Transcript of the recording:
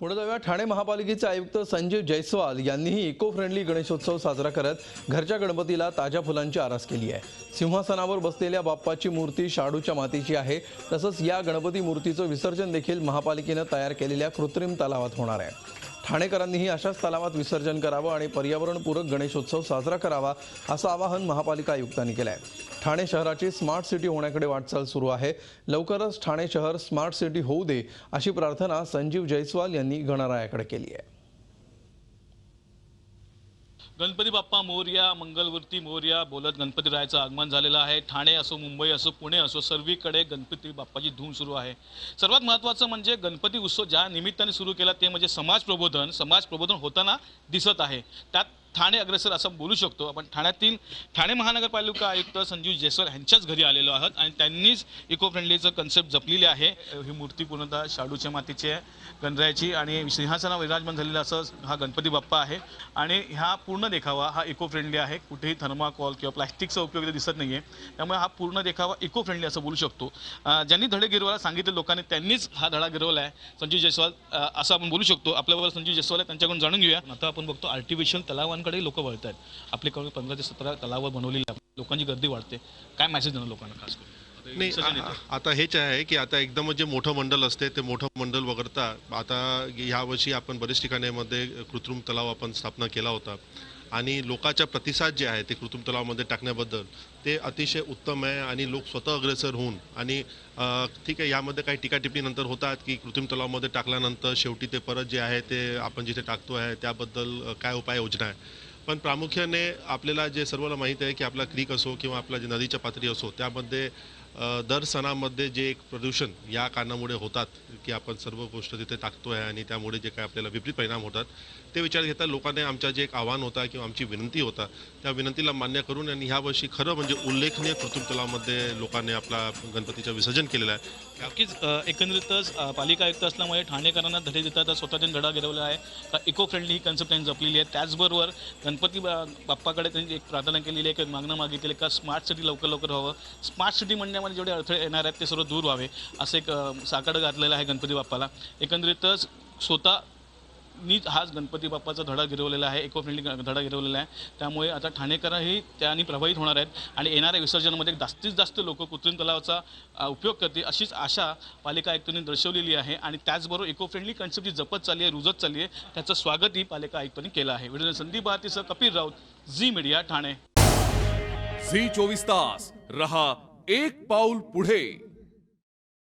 पुढे जाऊया ठाणे महापालिकेचे आयुक्त संजीव जयस्वाल यांनीही इको फ्रेंडली गणेशोत्सव साजरा करत घरच्या गणपतीला ताज्या फुलांची आरास केली आहे। सिंहासनावर बसलेल्या बाप्पाची मूर्ती शाडूच्या मातीची आहे। तसंच या गणपती मूर्तीचं विसर्जन देखील महापालिकेने तयार केलेल्या कृत्रिम तलावात होणार आहे। ठाणेकरांनीही अशाच तलावात विसर्जन करावं आणि पर्यावरणपूरक गणेशोत्सव साजरा करावा असं आवाहन महापालिका आयुक्तांनी केलं आहे। ठाणे शहराची स्मार्ट सिटी होण्याकडे वाटचाल सुरू आहे। लवकरच ठाणे शहर स्मार्ट सिटी होऊ दे अशी प्रार्थना संजीव जयस्वाल यांनी गणरायाकडे केली आहे। गणपती बाप्पा मोरया, मंगलमूर्ती मोरया बोलत गणपती रायाचं आगमन झालेलं आहे। ठाणे असो, मुंबई असो, पुणे असो, सर्वीकडे गणपती बाप्पाची धूम सुरू आहे। सर्वात महत्त्वाचं म्हणजे गणपती उत्सव ज्या निमित्ताने सुरू केला ते म्हणजे समाज प्रबोधन होताना दिसत आहे। त्यात ठाणे अग्रेसर असं बोलू शकतो आपण। ठाणे महानगरपालिका आयुक्त संजीव जयस्वाल यांच्याच घरी आलेलो आहोत आणि त्यांनीच इको फ्रेंडलीचं कन्सेप्ट जपलेले आहे। ही मूर्ती पूर्णतः शाडूच्या मातीची आहे गणरायाची आणि सिंहासनावर विराजमान झालेला असं हा गणपती बाप्पा आहे आणि हा पूर्ण देखावा हा इको फ्रेंडली आहे। कुठेही थर्माकोल किंवा प्लास्टिकचा उपयोग दिसत नाही आहे, त्यामुळे हा पूर्ण देखावा इको फ्रेंडली असं बोलू शकतो। ज्यांनी धडे गिरवायला सांगितले लोकांनी त्यांनीच हा धडा गिरवला आहे संजीव जयस्वाल असं आपण बोलू शकतो। आपल्याबरोबर संजीव जयस्वाल आहे, त्यांच्याकडून जाणून घेऊया। आता आपण बघतो आर्टिफिशियल तलावांकडे लोक वळत आहेत। आपल्याकडे 15 ते 17 तलाव बनवलेली लोकांची गर्दी वाढते, काय मेसेज देणार लोकांना खास करून? नाही, आता हेच आहे की आता एकदम जे मोठं मंडळ असते ते मोठं मंडळ वगळता आता यावर्षी आपण बरेच ठिकाणामध्ये कृत्रिम तलाव आपण स्थापना केला होता आणि लोकांचा प्रतिसाद जे आहे ते कृत्रिम तलावामध्ये टाकण्याबद्दल ते अतिशय उत्तम आहे आणि लोक स्वतः अग्रेसर होऊन आणि ठीक आहे, यामध्ये काही टीका टिप्पणी नंतर होतात की कृत्रिम तलावामध्ये टाकल्यानंतर शेवटी ते परत जे आहे ते आपण जिथे टाकतो आहे त्याबद्दल काय उपाययोजना आहे। पण प्रामुख्याने आपल्याला जे सर्वांना माहीत आहे की आपला क्रीक असो किंवा आपला जे नदीच्या पातळी असो त्यामध्ये दर सणामध्ये जे एक प्रदूषण या कारणामुळे होतात की आपण सर्व गोष्ट तिथे टाकतो आहे आणि त्यामुळे जे काय आपल्याला विपरीत परिणाम होतात ते विचार घेता लोकांनी आमचा जे एक आव्हान होता किंवा आमची विनंती होता त्या विनंतीला मान्य करून आणि ह्यावर्षी खरं म्हणजे उल्लेखनीय कृत्रिम तलावामध्ये लोकांनी आपला गणपतीचं विसर्जन केलेलं आहे। नक्कीच एकंदरीतच पालिका आयुक्त असल्यामुळे ठाणेकरांना धडे देतात, स्वतःने धडा गिरवला आहे। इको फ्रेंडली ही कन्सेप्ट त्यांनी जपलेली आहे। त्याचबरोबर गणपती बाप्पाकडे त्यांनी एक प्रार्थना केलेली आहे की मागणं मागितलेली का स्मार्ट सिटी लवकर व्हावं। स्मार्ट सिटी म्हणण्यामध्ये जेवढे अडथळे येणार आहेत ते सर्व दूर व्हावे असं एक साकडं घातलेलं आहे गणपती बाप्पाला। एकंदरीतच स्वतःनी हाच गणपती बाप्पाचा धडा गिरवलेला आहे, इको फ्रेंडली धडा गिरवलेला आहे। त्यामुळे आता ठाणेकरही त्याने प्रभावित होणार आहेत आणि येणाऱ्या विसर्जनामध्ये जास्तीत जास्त लोक कृत्रिम तलावाचा उपयोग करतील अशीच आशा पालिका आयुक्तांनी दर्शवलेली आहे आणि त्याचबरोबर इको फ्रेंडली कन्सेप्ट जी जपत चालली आहे, रुजत चालली आहे, त्याचं स्वागतही पालिका आयुक्तांनी केलं आहे। व्हिडिओ संदीप भारतीसह कपिल राऊत, झी मीडिया, ठाणे। झी 24 तास रहा एक पाऊल पुढे।